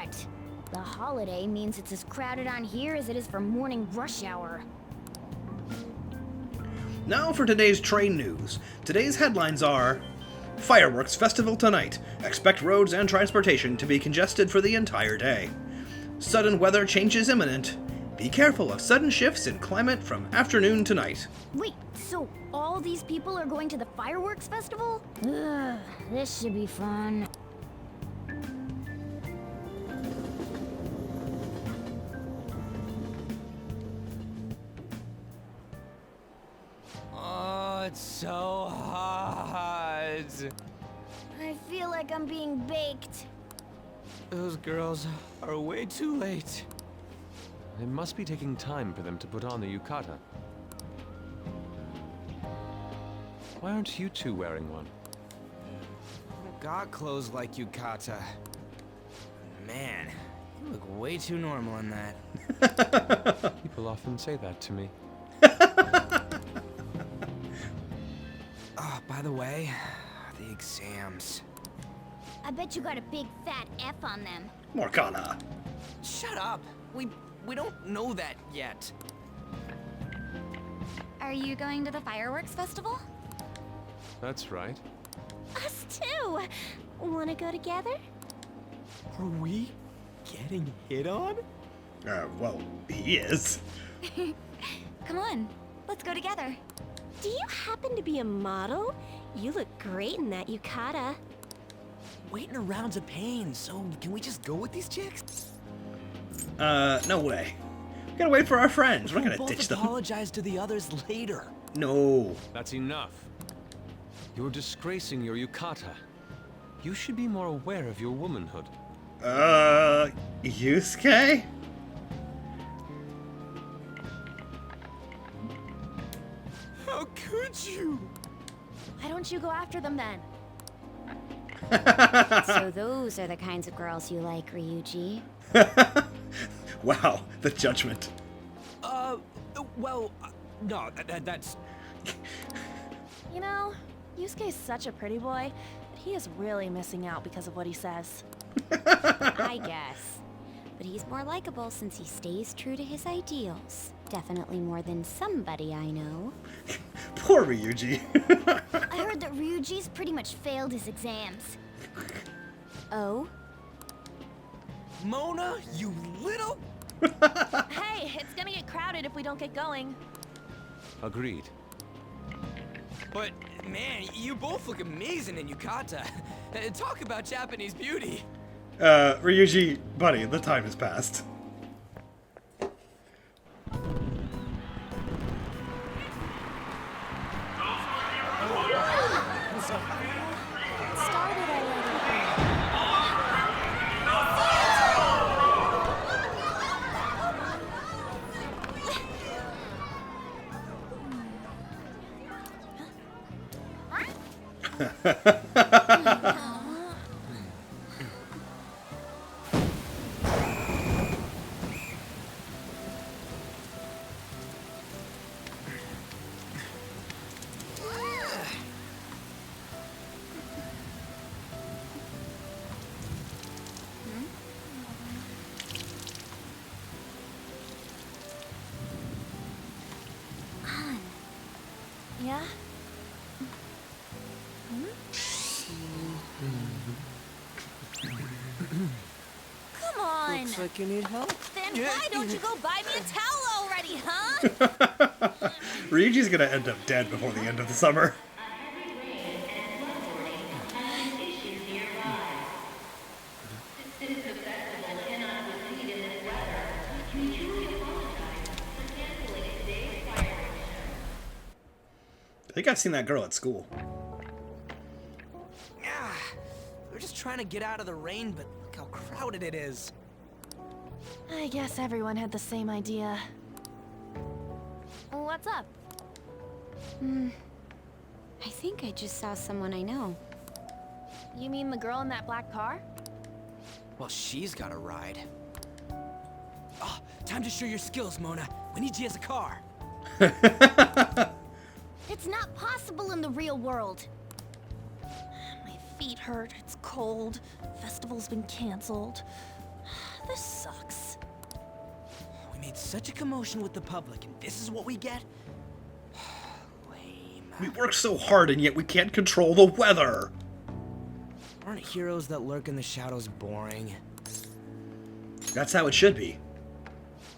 Correct. The holiday means it's as crowded on here as it is for morning rush hour. Now for today's train news. Today's headlines are: Fireworks Festival tonight. Expect roads and transportation to be congested for the entire day. Sudden weather changes imminent. Be careful of sudden shifts in climate from afternoon to night. Wait, so all these people are going to the fireworks festival? Ugh, this should be fun. Oh, it's so hot. I feel like I'm being baked. Those girls are way too late. It must be taking time for them to put on the yukata. Why aren't you two wearing one? I got clothes like yukata. Man, you look way too normal in that. People often say that to me. Oh, by the way, the exams. I bet you got a big fat F on them. Morgana. Shut up. We don't know that yet. Are you going to the fireworks festival? That's right. Us too! Wanna go together? Are we getting hit on? Well, he is. Come on, let's go together. Do you happen to be a model? You look great in that yukata. Waiting around's a pain, so can we just go with these chicks? No way. We gotta wait for our friends. We're not gonna ditch them. Apologize to the others later. No. That's enough. You're disgracing your yukata. You should be more aware of your womanhood. Yusuke? How could you? Why don't you go after them then? So those are the kinds of girls you like, Ryuji. Wow, the judgment. Well, no, that's... You know, Yusuke's such a pretty boy, but he is really missing out because of what he says. I guess. But he's more likable since he stays true to his ideals. Definitely more than somebody I know. Poor Ryuji. I heard that Ryuji's pretty much failed his exams. Oh? Mona, you little... Hey, it's gonna get crowded if we don't get going. Agreed. But, man, you both look amazing in yukata. Talk about Japanese beauty. Ryuji, buddy, the time has passed. Started already. Yeah? Come on! Looks like you need help. Then why don't you go buy me a towel already, huh? Ryuji's gonna end up dead before the end of the summer. I think I've seen that girl at school. We're just trying to get out of the rain, but look how crowded it is. I guess everyone had the same idea. What's up? I think I just saw someone I know. You mean the girl in that black car? Well, she's got a ride. Oh, time to show your skills, Mona. We need you as a car. It's not possible in the real world. My feet hurt, it's cold. Festival's been canceled. This sucks. We made such a commotion with the public, and this is what we get? Lame. We work so hard and yet we can't control the weather. Aren't heroes that lurk in the shadows boring? That's how it should be.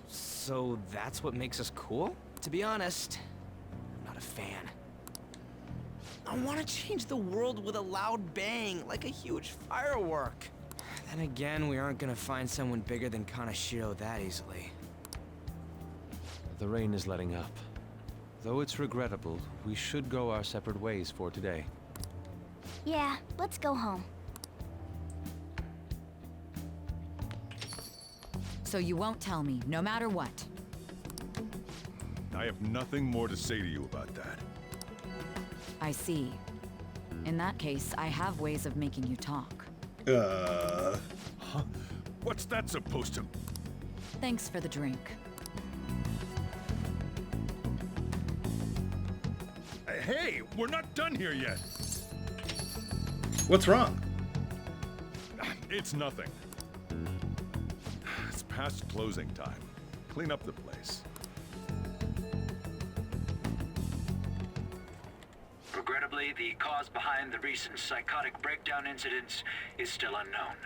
So that's what makes us cool? To be honest, I'm not a fan. I want to change the world with a loud bang, like a huge firework. Then again, we aren't gonna find someone bigger than Kanashiro that easily. The rain is letting up. Though it's regrettable, we should go our separate ways for today. Yeah, let's go home. So you won't tell me, no matter what. I have nothing more to say to you about that. I see. In that case, I have ways of making you talk. Huh? What's that supposed to... Thanks for the drink. Hey, we're not done here yet. What's wrong? It's nothing. It's past closing time. Clean up the place. Regrettably, the cause behind the recent psychotic breakdown incidents is still unknown.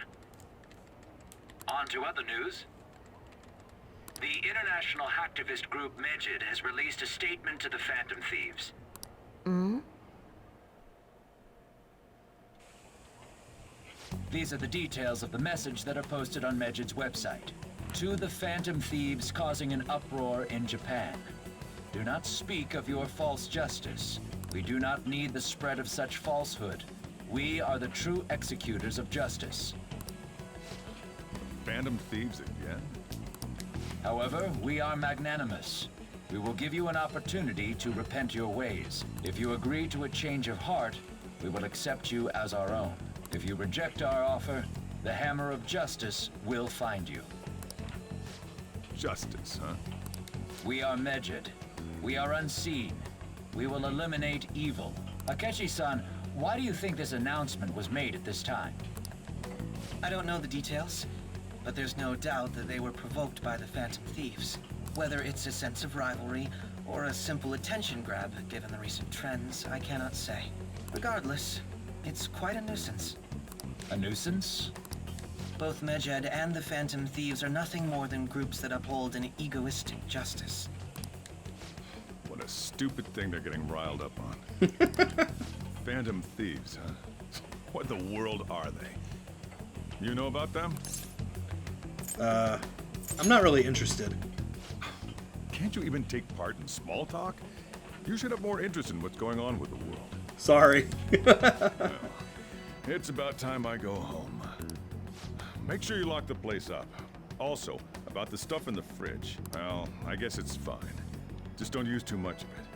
On to other news. The international hacktivist group Megid has released a statement to the Phantom Thieves. These are the details of the message that are posted on Megid's website. To the Phantom Thieves causing an uproar in Japan. Do not speak of your false justice. We do not need the spread of such falsehood. We are the true executors of justice. Phantom Thieves again? However, we are magnanimous. We will give you an opportunity to repent your ways. If you agree to a change of heart, we will accept you as our own. If you reject our offer, the hammer of justice will find you. Justice, huh? We are Megid. We are unseen. We will eliminate evil. Akechi-san, why do you think this announcement was made at this time? I don't know the details, but there's no doubt that they were provoked by the Phantom Thieves. Whether it's a sense of rivalry or a simple attention grab, given the recent trends, I cannot say. Regardless, it's quite a nuisance. A nuisance? Both Megid and the Phantom Thieves are nothing more than groups that uphold an egoistic justice. What a stupid thing they're getting riled up on. Phantom Thieves, huh? What the world are they? You know about them? I'm not really interested. Can't you even take part in small talk? You should have more interest in what's going on with the world. Sorry. Well, it's about time I go home. Make sure you lock the place up. Also, about the stuff in the fridge. Well, I guess it's fine. Just don't use too much of it.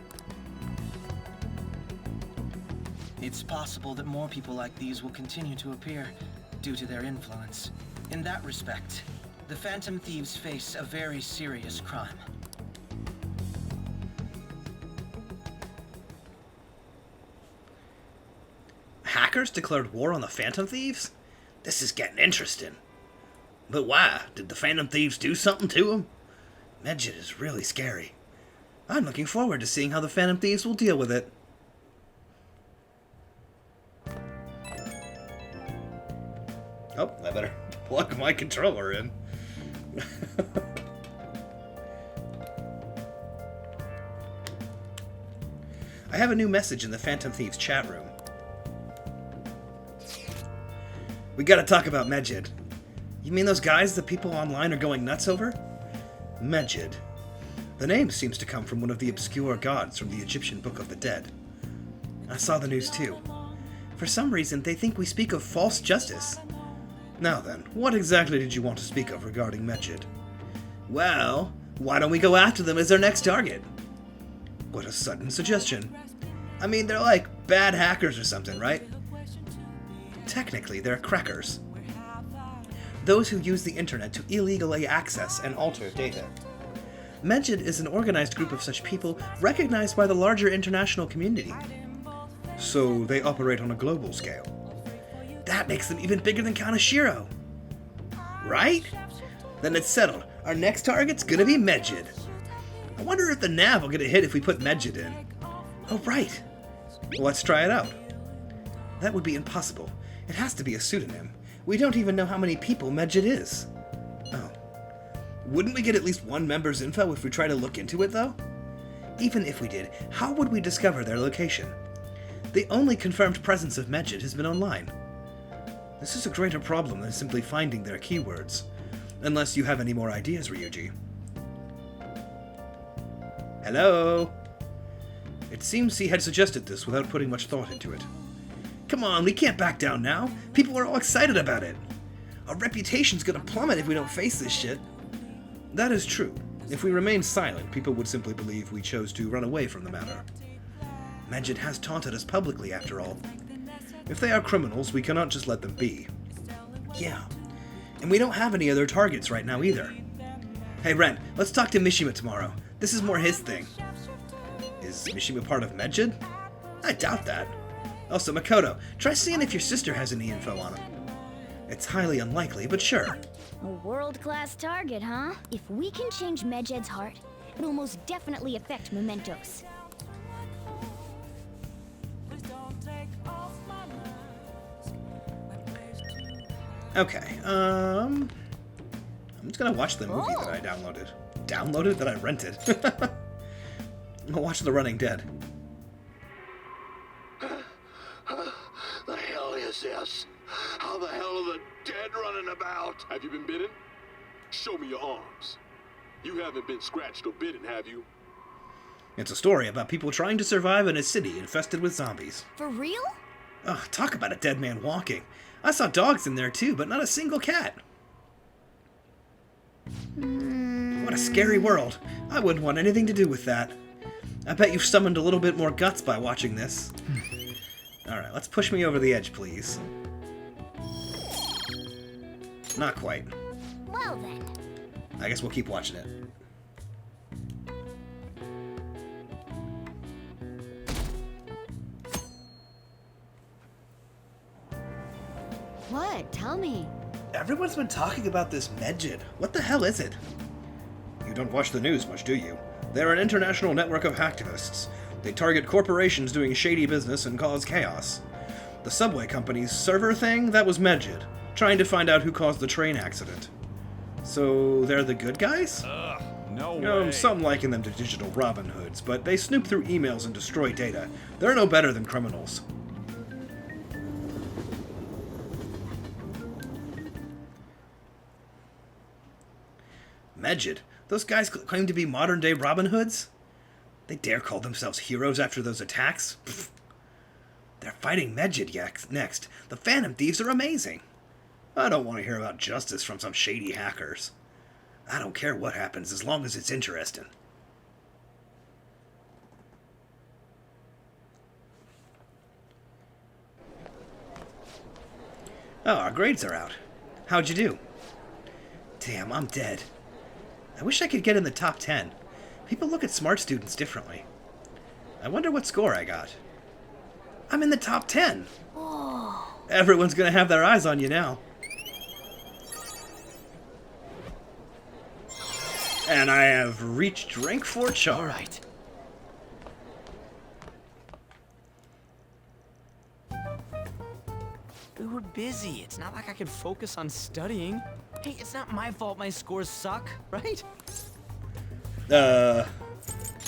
It's possible that more people like these will continue to appear due to their influence. In that respect, the Phantom Thieves face a very serious crime. Hackers declared war on the Phantom Thieves? This is getting interesting. But why? Did the Phantom Thieves do something to them? Megid is really scary. I'm looking forward to seeing how the Phantom Thieves will deal with it. Oh, I better plug my controller in. I have a new message in the Phantom Thieves chat room. We gotta talk about Megid. You mean those guys the people online are going nuts over? Megid. The name seems to come from one of the obscure gods from the Egyptian Book of the Dead. I saw the news too. For some reason, they think we speak of false justice. Now then, what exactly did you want to speak of regarding Megid? Well, why don't we go after them as our next target? What a sudden suggestion. I mean, they're like bad hackers or something, right? Technically, they're crackers. Those who use the internet to illegally access and alter data. Megid is an organized group of such people recognized by the larger international community. So they operate on a global scale. That makes them even bigger than Kanashiro. Right? Then it's settled. Our next target's gonna be Medjed. I wonder if the nav will get a hit if we put Medjed in. Oh, right. Well, let's try it out. That would be impossible. It has to be a pseudonym. We don't even know how many people Medjed is. Oh. Wouldn't we get at least one member's info if we try to look into it, though? Even if we did, how would we discover their location? The only confirmed presence of Medjed has been online. This is a greater problem than simply finding their keywords. Unless you have any more ideas, Ryuji. Hello? It seems he had suggested this without putting much thought into it. Come on, we can't back down now. People are all excited about it. Our reputation's gonna plummet if we don't face this shit. That is true. If we remain silent, people would simply believe we chose to run away from the matter. Medjed has taunted us publicly, after all. If they are criminals, we cannot just let them be. Yeah. And we don't have any other targets right now either. Hey Ren, let's talk to Mishima tomorrow. This is more his thing. Is Mishima part of Medjed? I doubt that. Also, Makoto, try seeing if your sister has any info on him. It's highly unlikely, but sure. A world-class target, huh? If we can change Medjed's heart, it'll most definitely affect Mementos. Okay, I'm just gonna watch the movie that I downloaded. Downloaded? That I rented. I'll watch The Running Dead. The hell is this? How the hell are the dead running about? Have you been bitten? Show me your arms. You haven't been scratched or bitten, have you? It's a story about people trying to survive in a city infested with zombies. For real? Ugh, talk about a dead man walking. I saw dogs in there too, but not a single cat. What a scary world. I wouldn't want anything to do with that. I bet you've summoned a little bit more guts by watching this. Alright, let's push me over the edge, please. Not quite. Well then. I guess we'll keep watching it. What? Tell me. Everyone's been talking about this Medjed. What the hell is it? You don't watch the news much, do you? They're an international network of hacktivists. They target corporations doing shady business and cause chaos. The subway company's server thing, that was Medjed, trying to find out who caused the train accident. So they're the good guys? Ugh, no way. Some liken them to digital Robin Hoods, but they snoop through emails and destroy data. They're no better than criminals. Medjed? Those guys claim to be modern-day Robin Hoods? They dare call themselves heroes after those attacks? Pfft. They're fighting Medjed next. The Phantom Thieves are amazing. I don't want to hear about justice from some shady hackers. I don't care what happens as long as it's interesting. Oh, our grades are out. How'd you do? Damn, I'm dead. I wish I could get in the top 10. People look at smart students differently. I wonder what score I got. I'm in the top 10! Oh. Everyone's gonna have their eyes on you now. And I have reached rank 4 char. Alright. We were busy. It's not like I could focus on studying. Hey, it's not my fault my scores suck, right?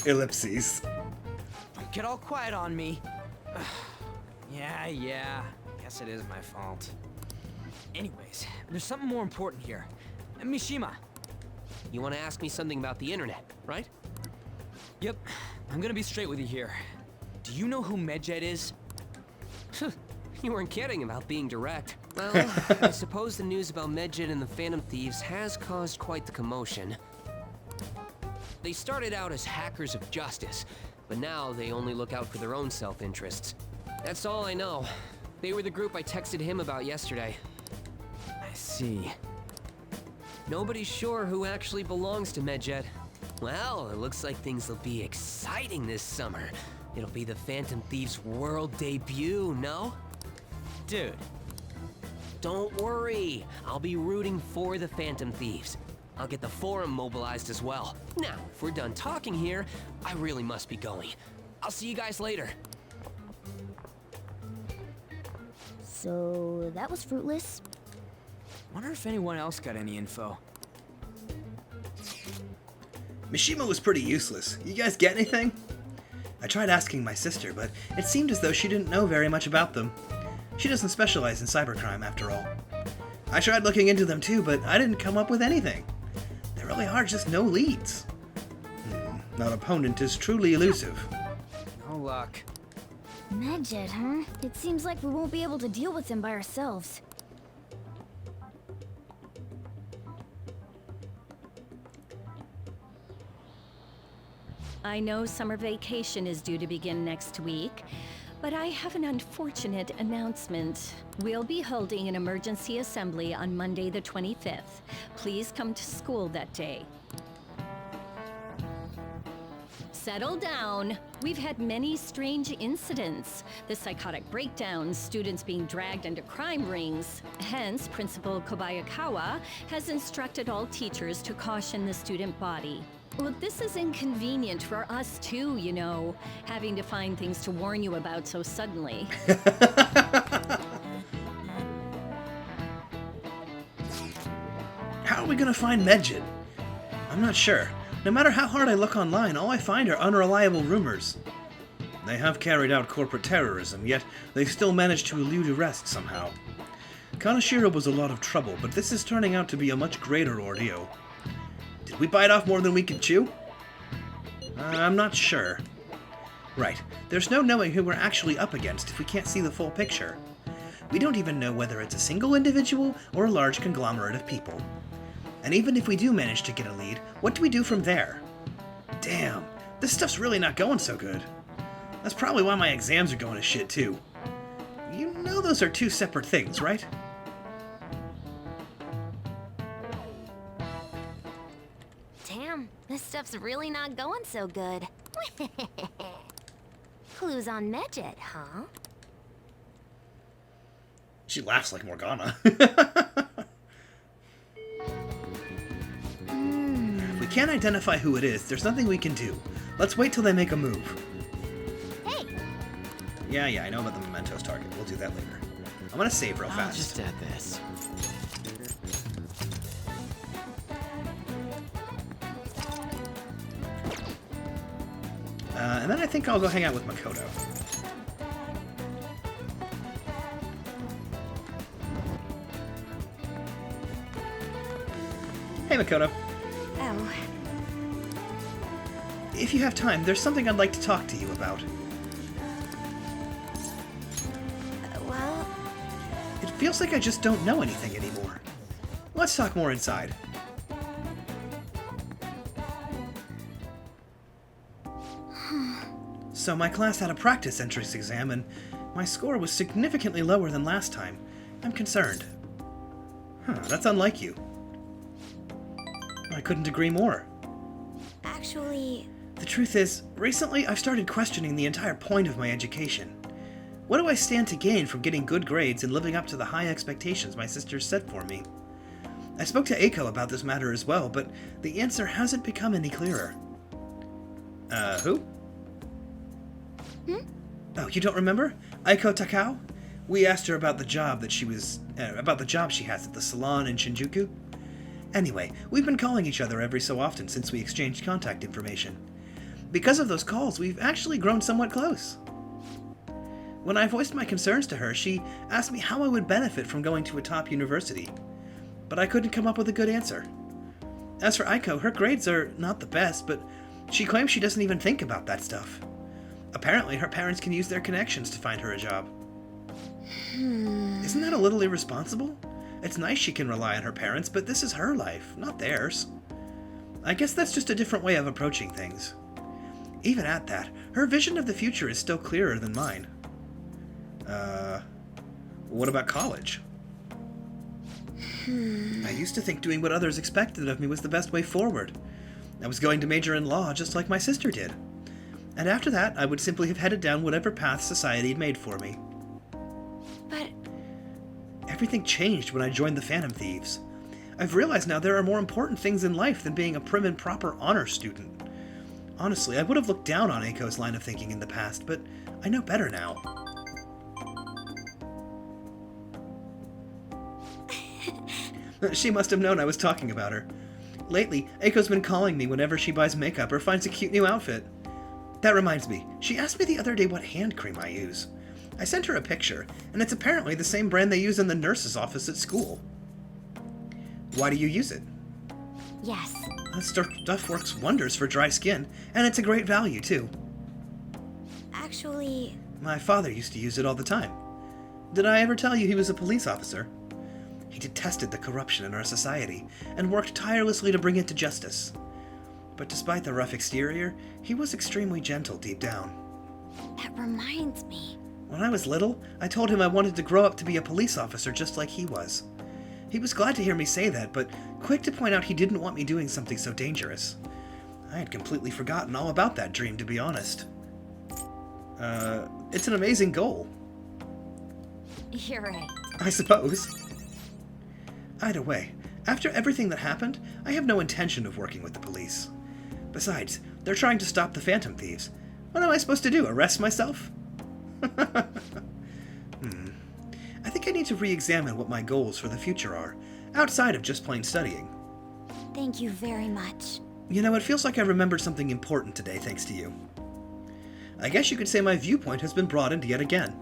Ellipses. Don't get all quiet on me. Yeah. Guess it is my fault. Anyways, there's something more important here. Mishima. You want to ask me something about the internet, right? Yep. I'm gonna be straight with you here. Do you know who Medjed is? You weren't kidding about being direct. Well, I suppose the news about Medjed and the Phantom Thieves has caused quite the commotion. They started out as hackers of justice, but now they only look out for their own self-interests. That's all I know. They were the group I texted him about yesterday. I see. Nobody's sure who actually belongs to Medjed. Well, it looks like things will be exciting this summer. It'll be the Phantom Thieves' world debut, no? Dude. Don't worry. I'll be rooting for the Phantom Thieves. I'll get the forum mobilized as well. Now, if we're done talking here, I really must be going. I'll see you guys later. So, that was fruitless. Wonder if anyone else got any info. Mishima was pretty useless. You guys get anything? I tried asking my sister, but it seemed as though she didn't know very much about them. She doesn't specialize in cybercrime, after all. I tried looking into them too, but I didn't come up with anything. There really are just no leads. That opponent is truly elusive. No luck. Medjed, huh? It seems like we won't be able to deal with him by ourselves. I know summer vacation is due to begin next week, but I have an unfortunate announcement. We'll be holding an emergency assembly on Monday the 25th. Please come to school that day. Settle down. We've had many strange incidents. The psychotic breakdowns, students being dragged into crime rings. Hence, Principal Kobayakawa has instructed all teachers to caution the student body. Well, this is inconvenient for us too, you know, having to find things to warn you about so suddenly. How are we gonna find Medjed? I'm not sure. No matter how hard I look online, all I find are unreliable rumors. They have carried out corporate terrorism, yet they've still managed to elude arrest somehow. Kanashiro was a lot of trouble, but this is turning out to be a much greater ordeal. Did we bite off more than we could chew? I'm not sure. Right, there's no knowing who we're actually up against if we can't see the full picture. We don't even know whether it's a single individual or a large conglomerate of people. And even if we do manage to get a lead, what do we do from there? Damn, this stuff's really not going so good. That's probably why my exams are going to shit too. You know those are two separate things, right? Damn, this stuff's really not going so good. Clues on Medjed, huh? She laughs like Morgana. If we can't identify who it is, there's nothing we can do. Let's wait till they make a move. Hey! Yeah, I know about the mementos target. We'll do that later. I'm gonna save real fast. I'll just add this. And then I think I'll go hang out with Makoto. Hey, Makoto. Oh. If you have time, there's something I'd like to talk to you about. Well... It feels like I just don't know anything anymore. Let's talk more inside. So my class had a practice entrance exam, and my score was significantly lower than last time. I'm concerned. That's unlike you. I couldn't agree more. Actually... The truth is, recently I've started questioning the entire point of my education. What do I stand to gain from getting good grades and living up to the high expectations my sisters set for me? I spoke to Eiko about this matter as well, but the answer hasn't become any clearer. Who? Oh, you don't remember? Eiko Takao? We asked her about the job that she has at the salon in Shinjuku. Anyway, we've been calling each other every so often since we exchanged contact information. Because of those calls, we've actually grown somewhat close. When I voiced my concerns to her, she asked me how I would benefit from going to a top university. But I couldn't come up with a good answer. As for Eiko, her grades are not the best, but she claims she doesn't even think about that stuff. Apparently, her parents can use their connections to find her a job. Isn't that a little irresponsible? It's nice she can rely on her parents, but this is her life, not theirs. I guess that's just a different way of approaching things. Even at that, her vision of the future is still clearer than mine. What about college? I used to think doing what others expected of me was the best way forward. I was going to major in law just like my sister did. And after that, I would simply have headed down whatever path society had made for me. But... Everything changed when I joined the Phantom Thieves. I've realized now there are more important things in life than being a prim and proper honor student. Honestly, I would have looked down on Aiko's line of thinking in the past, but I know better now. She must have known I was talking about her. Lately, Aiko's been calling me whenever she buys makeup or finds a cute new outfit. That reminds me, she asked me the other day what hand cream I use. I sent her a picture, and it's apparently the same brand they use in the nurse's office at school. Why do you use it? Yes. That stuff works wonders for dry skin, and it's a great value, too. Actually... My father used to use it all the time. Did I ever tell you he was a police officer? He detested the corruption in our society, and worked tirelessly to bring it to justice. But despite the rough exterior, he was extremely gentle deep down. That reminds me. When I was little, I told him I wanted to grow up to be a police officer just like he was. He was glad to hear me say that, but quick to point out he didn't want me doing something so dangerous. I had completely forgotten all about that dream, to be honest. It's an amazing goal. You're right. I suppose. Either way, after everything that happened, I have no intention of working with the police. Besides, they're trying to stop the Phantom Thieves. What am I supposed to do, arrest myself? I think I need to re-examine what my goals for the future are, outside of just plain studying. Thank you very much. You know, it feels like I remembered something important today thanks to you. I guess you could say my viewpoint has been broadened yet again.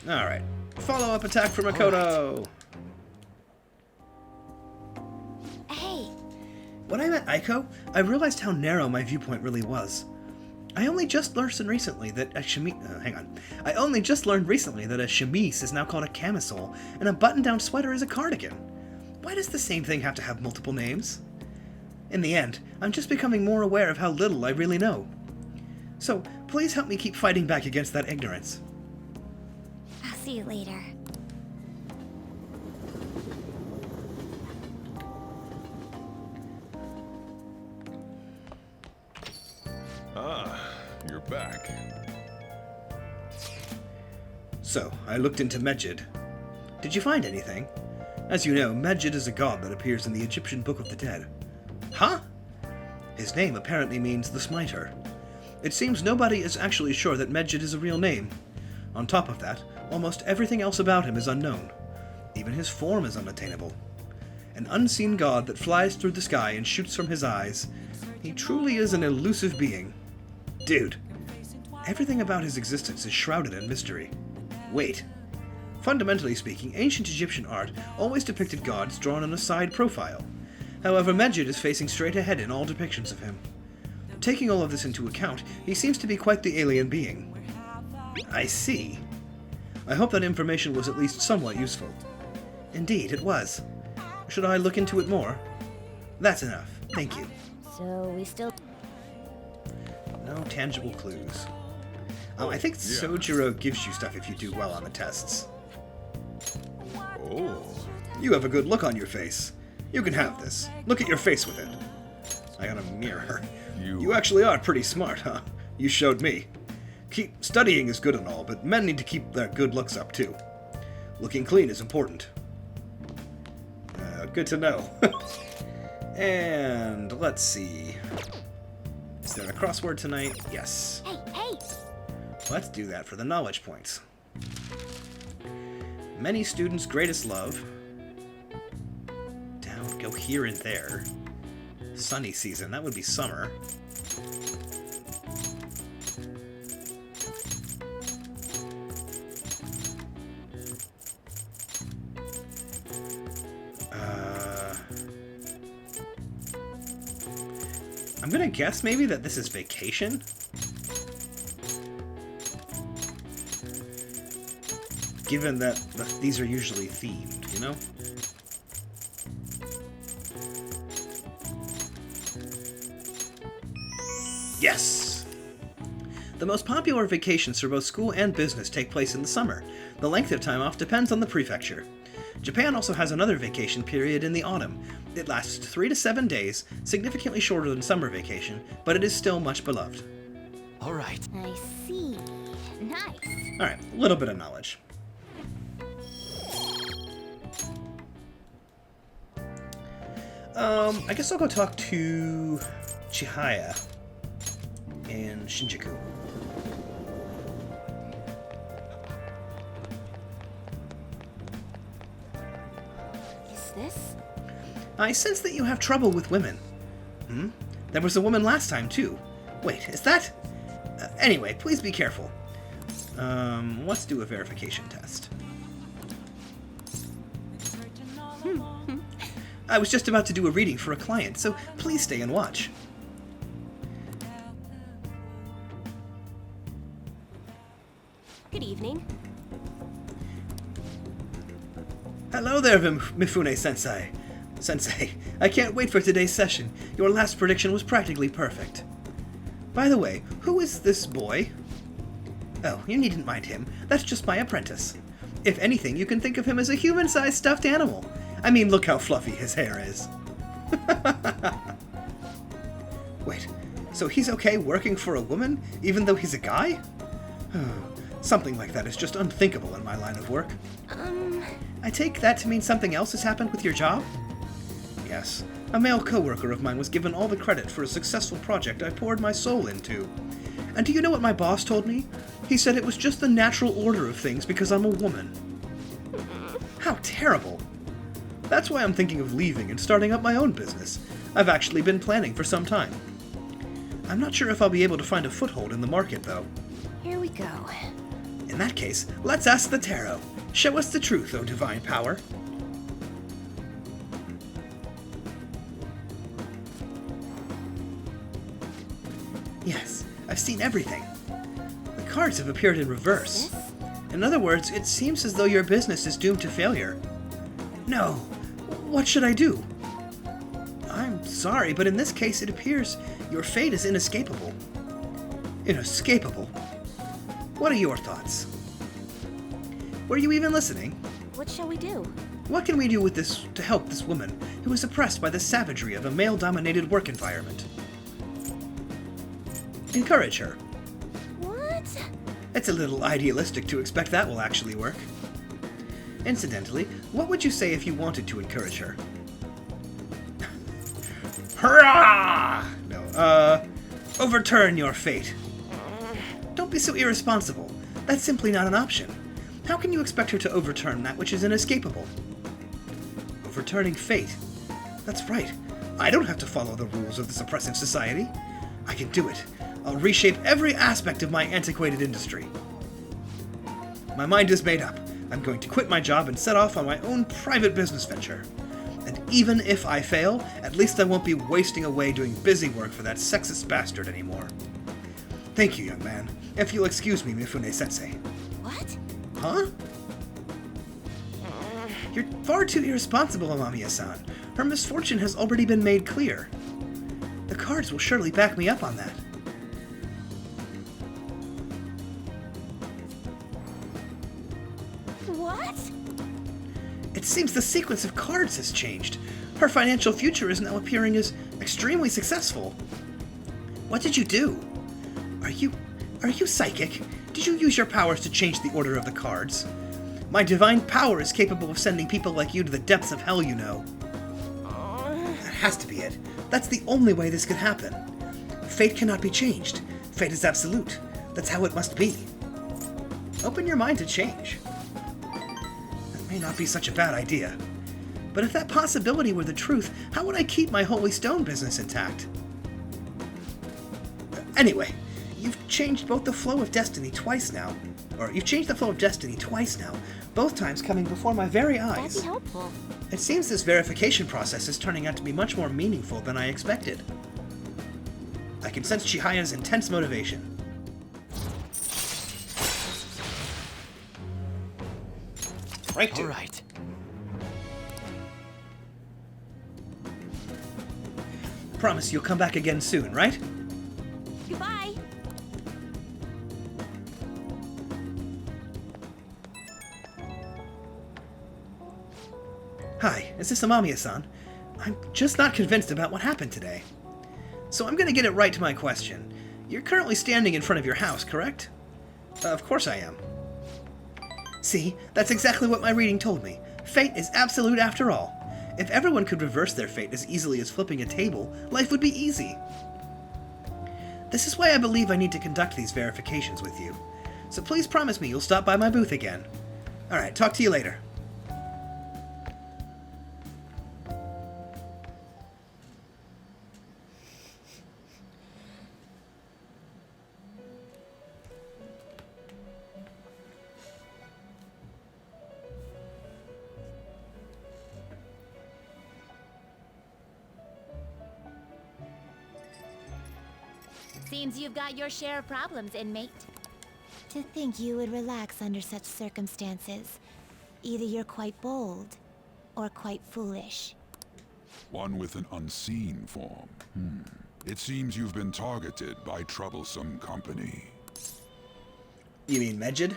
Alright, follow-up attack for Makoto! Hey! When I met Aiko, I realized how narrow my viewpoint really was. I only just learned recently that a chemise is now called a camisole, and a button-down sweater is a cardigan. Why does the same thing have to have multiple names? In the end, I'm just becoming more aware of how little I really know. So, please help me keep fighting back against that ignorance. I'll see you later. Ah, you're back. So, I looked into Medjed. Did you find anything? As you know, Medjed is a god that appears in the Egyptian Book of the Dead. Huh? His name apparently means the Smiter. It seems nobody is actually sure that Medjed is a real name. On top of that, almost everything else about him is unknown. Even his form is unattainable. An unseen god that flies through the sky and shoots from his eyes. He truly is an elusive being. Dude, everything about his existence is shrouded in mystery. Wait. Fundamentally speaking, ancient Egyptian art always depicted gods drawn in a side profile. However, Medjed is facing straight ahead in all depictions of him. Taking all of this into account, he seems to be quite the alien being. I see. I hope that information was at least somewhat useful. Indeed, it was. Should I look into it more? That's enough. Thank you. So we still... No tangible clues. Oh, I think Sojiro gives you stuff if you do well on the tests. Oh. You have a good look on your face. You can have this. Look at your face with it. I got a mirror. You actually are pretty smart, huh? You showed me. Studying is good and all, but men need to keep their good looks up too. Looking clean is important. Good to know. And let's see. Is there a crossword tonight? Yes. Hey! Let's do that for the knowledge points. Many students' greatest love. Down, go here and there. Sunny season, that would be summer. I'm gonna guess maybe that this is vacation. Given that these are usually themed, you know? Yes! The most popular vacations for both school and business take place in the summer. The length of time off depends on the prefecture. Japan also has another vacation period in the autumn. It lasts 3 to 7 days, significantly shorter than summer vacation, but it is still much beloved. All right. I see. Nice. Alright, a little bit of knowledge. I guess I'll go talk to Chihaya and Shinjuku. Is this? I sense that you have trouble with women. Hmm? There was a woman last time, too. Wait, is that... anyway, please be careful. Let's do a verification test. I was just about to do a reading for a client, so please stay and watch. Good evening. Hello there, Mifune-sensei. Sensei, I can't wait for today's session. Your last prediction was practically perfect. By the way, who is this boy? Oh, you needn't mind him. That's just my apprentice. If anything, you can think of him as a human-sized stuffed animal. I mean, look how fluffy his hair is. Wait, so he's okay working for a woman, even though he's a guy? Something like that is just unthinkable in my line of work. I take that to mean something else has happened with your job? Yes, a male coworker of mine was given all the credit for a successful project I poured my soul into. And do you know what my boss told me? He said it was just the natural order of things because I'm a woman. How terrible. That's why I'm thinking of leaving and starting up my own business. I've actually been planning for some time. I'm not sure if I'll be able to find a foothold in the market, though. Here we go. In that case, let's ask the tarot. Show us the truth, O divine power. Yes, I've seen everything. The cards have appeared in reverse. In other words, it seems as though your business is doomed to failure. No. What should I do? I'm sorry, but in this case it appears your fate is inescapable. Inescapable? What are your thoughts? Were you even listening? What shall we do? What can we do with this to help this woman who is oppressed by the savagery of a male-dominated work environment? Encourage her. What? It's a little idealistic to expect that will actually work. Incidentally, what would you say if you wanted to encourage her? Hurrah! No, overturn your fate. Don't be so irresponsible. That's simply not an option. How can you expect her to overturn that which is inescapable? Overturning fate. That's right. I don't have to follow the rules of this oppressive society. I can do it. I'll reshape every aspect of my antiquated industry. My mind is made up. I'm going to quit my job and set off on my own private business venture. And even if I fail, at least I won't be wasting away doing busy work for that sexist bastard anymore. Thank you, young man. If you'll excuse me, Mifune-sensei. What? Huh? You're far too irresponsible, Amamiya-san. Her misfortune has already been made clear. The cards will surely back me up on that. What? It seems the sequence of cards has changed. Her financial future is now appearing as extremely successful. What did you do? Are you psychic? Did you use your powers to change the order of the cards? My divine power is capable of sending people like you to the depths of hell, you know. That has to be it. That's the only way this could happen. Fate cannot be changed. Fate is absolute. That's how it must be. Open your mind to change. That may not be such a bad idea. But if that possibility were the truth, how would I keep my Holy Stone business intact? Anyway, you've changed both the flow of destiny twice now. Or you've changed the flow of destiny twice now, both times coming before my very eyes. That'd be helpful. It seems this verification process is turning out to be much more meaningful than I expected. I can sense Chihaya's intense motivation. Right. All right. Promise you'll come back again soon, right? Goodbye. Hi, is this Amamiya-san? I'm just not convinced about what happened today. So I'm gonna get it right to my question. You're currently standing in front of your house, correct? Of course I am. See, that's exactly what my reading told me. Fate is absolute after all. If everyone could reverse their fate as easily as flipping a table, life would be easy. This is why I believe I need to conduct these verifications with you. So please promise me you'll stop by my booth again. Alright, talk to you later. Seems you've got your share of problems, inmate. To think you would relax under such circumstances. Either you're quite bold, or quite foolish. One with an unseen form. It seems you've been targeted by troublesome company. You mean Medjed?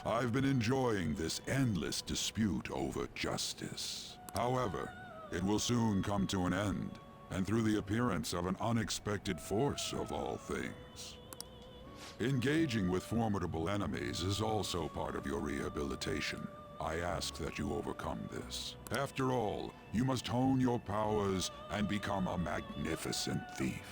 I've been enjoying this endless dispute over justice. However, it will soon come to an end, and through the appearance of an unexpected force of all things. Engaging with formidable enemies is also part of your rehabilitation. I ask that you overcome this. After all, you must hone your powers and become a magnificent thief.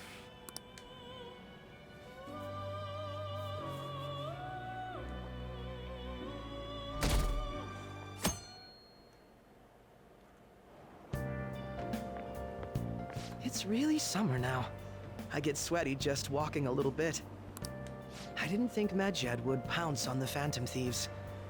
It's really summer now. I get sweaty just walking a little bit. I didn't think Medjed would pounce on the Phantom Thieves.